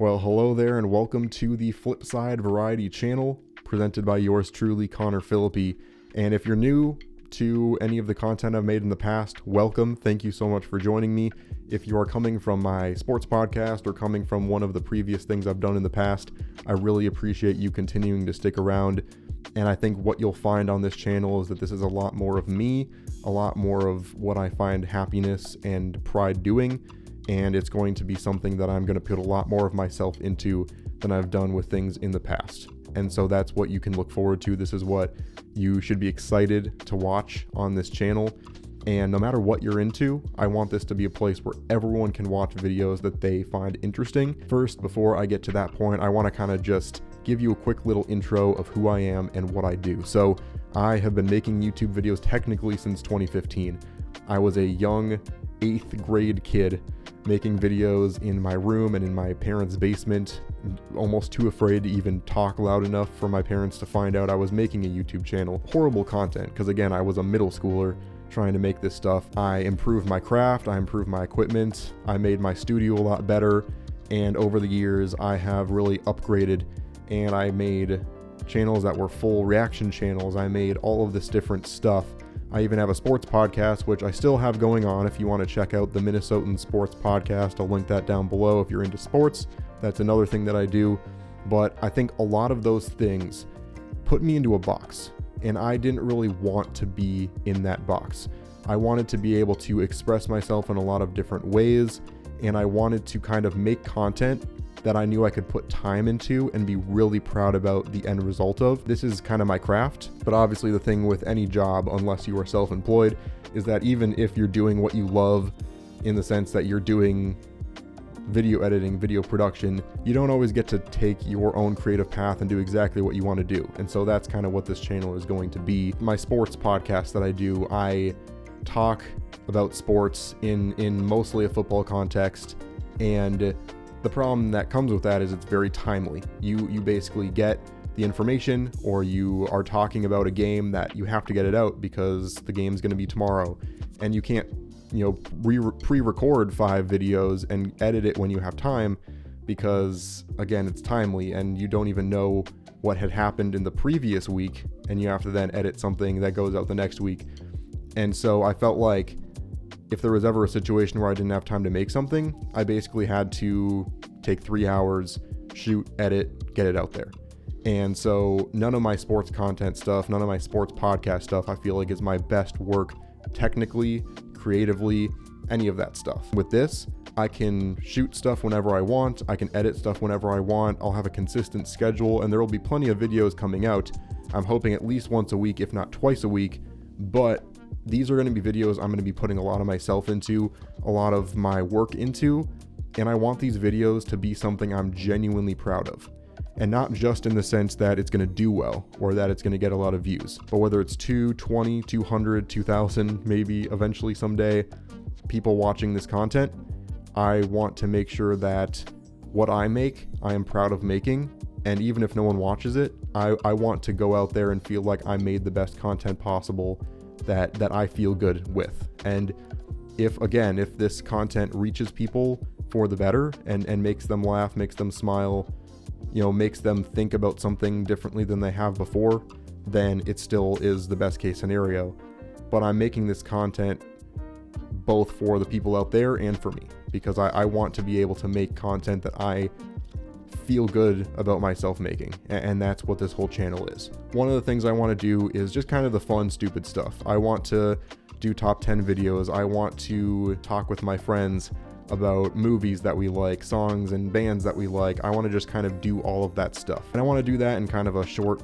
Well, hello there and welcome to the Flipside Variety channel, presented by yours truly, Connor Philippi. And if you're new to any of the content I've made in the past, welcome. Thank you so much for joining me. If you are coming from my sports podcast or coming from one of the previous things I've done in the past, I really appreciate you continuing to stick around. And I think what you'll find on this channel is that this is a lot more of me, a lot more of what I find happiness and pride doing. And it's going to be something that I'm going to put a lot more of myself into than I've done with things in the past. And so that's what you can look forward to. This is what you should be excited to watch on this channel. And no matter what you're into, I want this to be a place where everyone can watch videos that they find interesting. First, before I get to that point, I want to kind of just give you a quick little intro of who I am and what I do. So I have been making YouTube videos technically since 2015. I was a young 8th grade kid making videos in my room and in my parents' basement, almost too afraid to even talk loud enough for my parents to find out I was making a YouTube channel. Horrible content, because again, I was a middle schooler trying to make this stuff. I improved my craft, I improved my equipment, I made my studio a lot better, and over the years I have really upgraded, and I made channels that were full reaction channels. I made all of this different stuff. I even have a sports podcast, which I still have going on. If you want to check out the Minnesotan Sports Podcast, I'll link that down below if you're into sports. That's another thing that I do. But I think a lot of those things put me into a box, and I didn't really want to be in that box. I wanted to be able to express myself in a lot of different ways, and I wanted to kind of make content that I knew I could put time into and be really proud about the end result of. This is kind of my craft, but obviously the thing with any job, unless you are self-employed, is that even if you're doing what you love, in the sense that you're doing video editing, video production, you don't always get to take your own creative path and do exactly what you want to do. And so that's kind of what this channel is going to be. My sports podcast that I do, I talk about sports in mostly a football context, and the problem that comes with that is it's very timely. You basically get the information, or you are talking about a game that you have to get it out because the game's going to be tomorrow, and you can't, pre-record 5 videos and edit it when you have time, because again, it's timely and you don't even know what had happened in the previous week, and you have to then edit something that goes out the next week. And so I felt like if there was ever a situation where I didn't have time to make something, I basically had to take 3 hours, shoot, edit, get it out there. And so none of my sports content stuff, none of my sports podcast stuff, I feel like is my best work technically, creatively, any of that stuff. With this, I can shoot stuff whenever I want, I can edit stuff whenever I want, I'll have a consistent schedule, and there will be plenty of videos coming out. I'm hoping at least once a week, if not twice a week, but these are going to be videos I'm going to be putting a lot of myself into, a lot of my work into, and I want these videos to be something I'm genuinely proud of. And not just in the sense that it's going to do well or that it's going to get a lot of views, but whether it's 2, 20, 200, 2,000, maybe eventually someday, people watching this content, I want to make sure that what I make, I am proud of making. And even if no one watches it, I want to go out there and feel like I made the best content possible that I feel good with. And if this content reaches people for the better and makes them laugh, makes them smile, makes them think about something differently than they have before, then it still is the best case scenario. But I'm making this content both for the people out there and for me, because I want to be able to make content that I feel good about myself making, and that's what this whole channel is. One of the things I want to do is just kind of the fun, stupid stuff. I want to do top 10 videos. I want to talk with my friends about movies that we like, songs and bands that we like. I want to just kind of do all of that stuff, and I want to do that in kind of a short,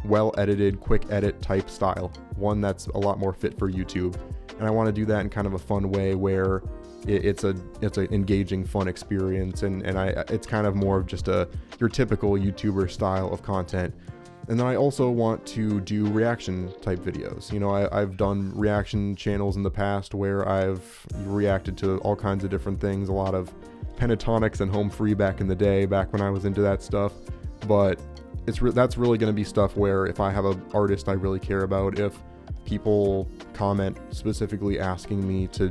well edited, quick edit type style, one that's a lot more fit for YouTube. And I want to do that in kind of a fun way where it's an engaging, fun experience, and it's kind of more of just your typical YouTuber style of content. And then I also want to do reaction type videos. I've done reaction channels in the past where I've reacted to all kinds of different things, a lot of Pentatonix and Home Free back in the day, back when I was into that stuff. But that's really going to be stuff where if I have an artist I really care about, if people comment specifically asking me to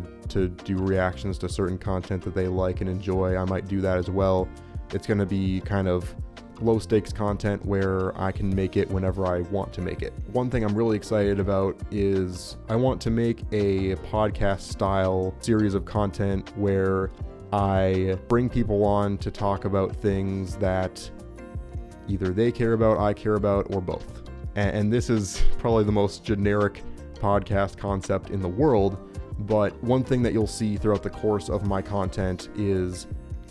do reactions to certain content that they like and enjoy, I might do that as well. It's going to be kind of low stakes content where I can make it whenever I want to make it. One thing I'm really excited about is I want to make a podcast style series of content where I bring people on to talk about things that either they care about, I care about, or both. And this is probably the most generic podcast concept in the world, but one thing that you'll see throughout the course of my content is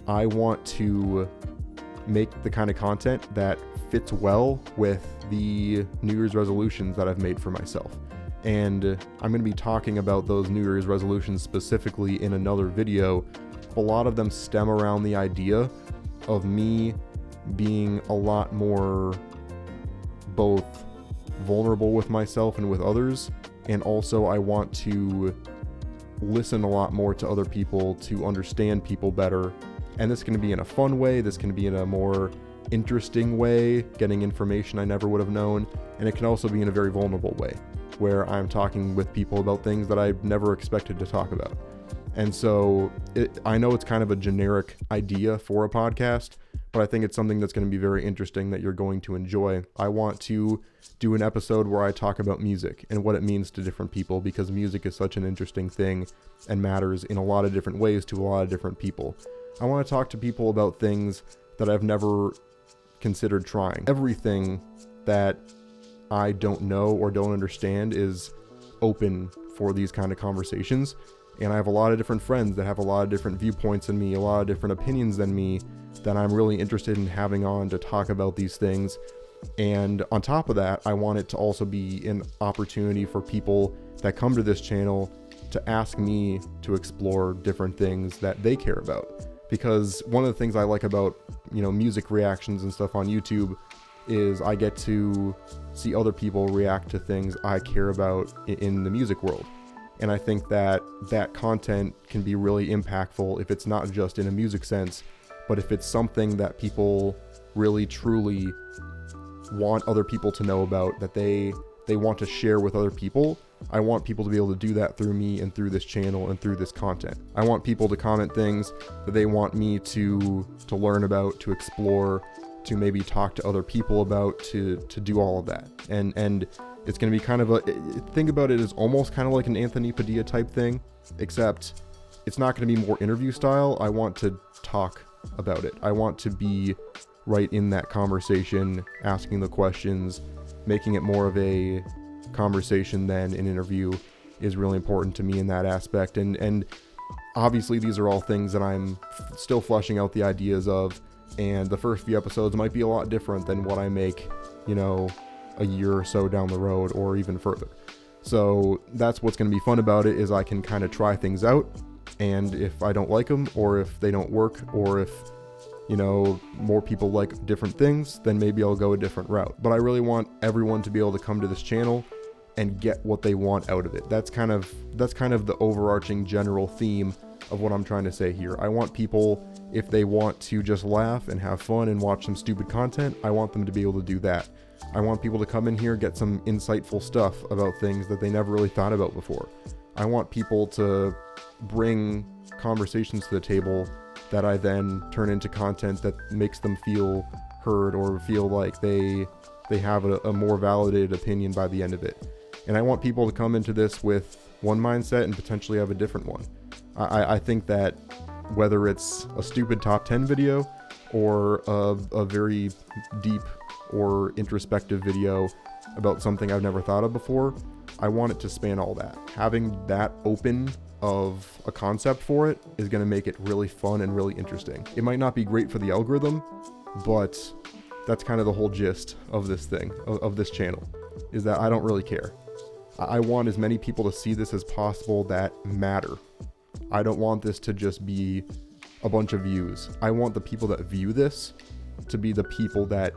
I want to make the kind of content that fits well with the New Year's resolutions that I've made for myself. And I'm going to be talking about those New Year's resolutions specifically in another video. A lot of them stem around the idea of me being a lot more both vulnerable with myself and with others, and also I want to listen a lot more to other people to understand people better. And this can be in a fun way, this can be in a more interesting way, getting information I never would have known, and it can also be in a very vulnerable way, where I'm talking with people about things that I never expected to talk about. And so I know it's kind of a generic idea for a podcast, but I think it's something that's going to be very interesting that you're going to enjoy. I want to do an episode where I talk about music and what it means to different people, because music is such an interesting thing and matters in a lot of different ways to a lot of different people. I want to talk to people about things that I've never considered trying. Everything that I don't know or don't understand is open for these kind of conversations. And I have a lot of different friends that have a lot of different viewpoints than me, a lot of different opinions than me, that I'm really interested in having on to talk about these things. And on top of that, I want it to also be an opportunity for people that come to this channel to ask me to explore different things that they care about. Because one of the things I like about, music reactions and stuff on YouTube is I get to see other people react to things I care about in the music world. And I think that that content can be really impactful if it's not just in a music sense, but if it's something that people really truly want other people to know about, that they want to share with other people. I want people to be able to do that through me and through this channel and through this content. I want people to comment things that they want me to learn about, to explore, to maybe talk to other people about, to do all of that. And it's going to be kind of think about it as almost kind of like an Anthony Padilla type thing, except it's not going to be more interview style. I want to talk about it. I want to be right in that conversation, asking the questions, making it more of a conversation than an interview is really important to me in that aspect. And obviously these are all things that I'm still fleshing out the ideas of, and the first few episodes might be a lot different than what I make, a year or so down the road or even further. So that's what's going to be fun about it, is I can kind of try things out, and if I don't like them, or if they don't work, or if more people like different things, then maybe I'll go a different route. But I really want everyone to be able to come to this channel and get what they want out of it. That's kind of the overarching general theme of what I'm trying to say here. I want people, if they want to just laugh and have fun and watch some stupid content, I want them to be able to do that. I want people to come in here, get some insightful stuff about things that they never really thought about before. I want people to bring conversations to the table that I then turn into content that makes them feel heard or feel like they have a more validated opinion by the end of it. And I want people to come into this with one mindset and potentially have a different one. I think that whether it's a stupid top 10 video or a very deep or introspective video about something I've never thought of before, I want it to span all that. Having that open of a concept for it is going to make it really fun and really interesting. It might not be great for the algorithm, but that's kind of the whole gist of this thing, of this channel, is that I don't really care. I want as many people to see this as possible that matter. I don't want this to just be a bunch of views. I want the people that view this to be the people that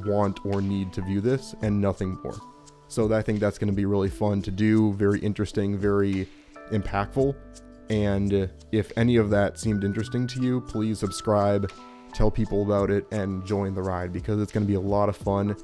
want or need to view this and nothing more. So I think that's going to be really fun to do, very interesting, very impactful. And if any of that seemed interesting to you, please subscribe, tell people about it, and join the ride, because it's going to be a lot of fun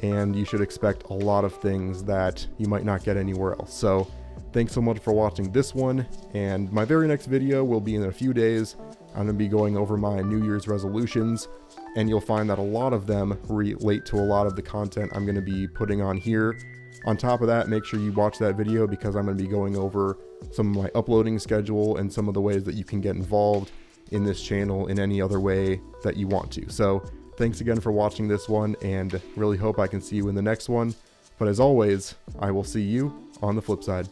and you should expect a lot of things that you might not get anywhere else. So thanks so much for watching this one, and my very next video will be in a few days, I'm going to be going over my New Year's resolutions, and you'll find that a lot of them relate to a lot of the content I'm going to be putting on here. On top of that, make sure you watch that video because I'm going to be going over some of my uploading schedule and some of the ways that you can get involved in this channel in any other way that you want to. So thanks again for watching this one, and really hope I can see you in the next one. But as always, I will see you on the flip side.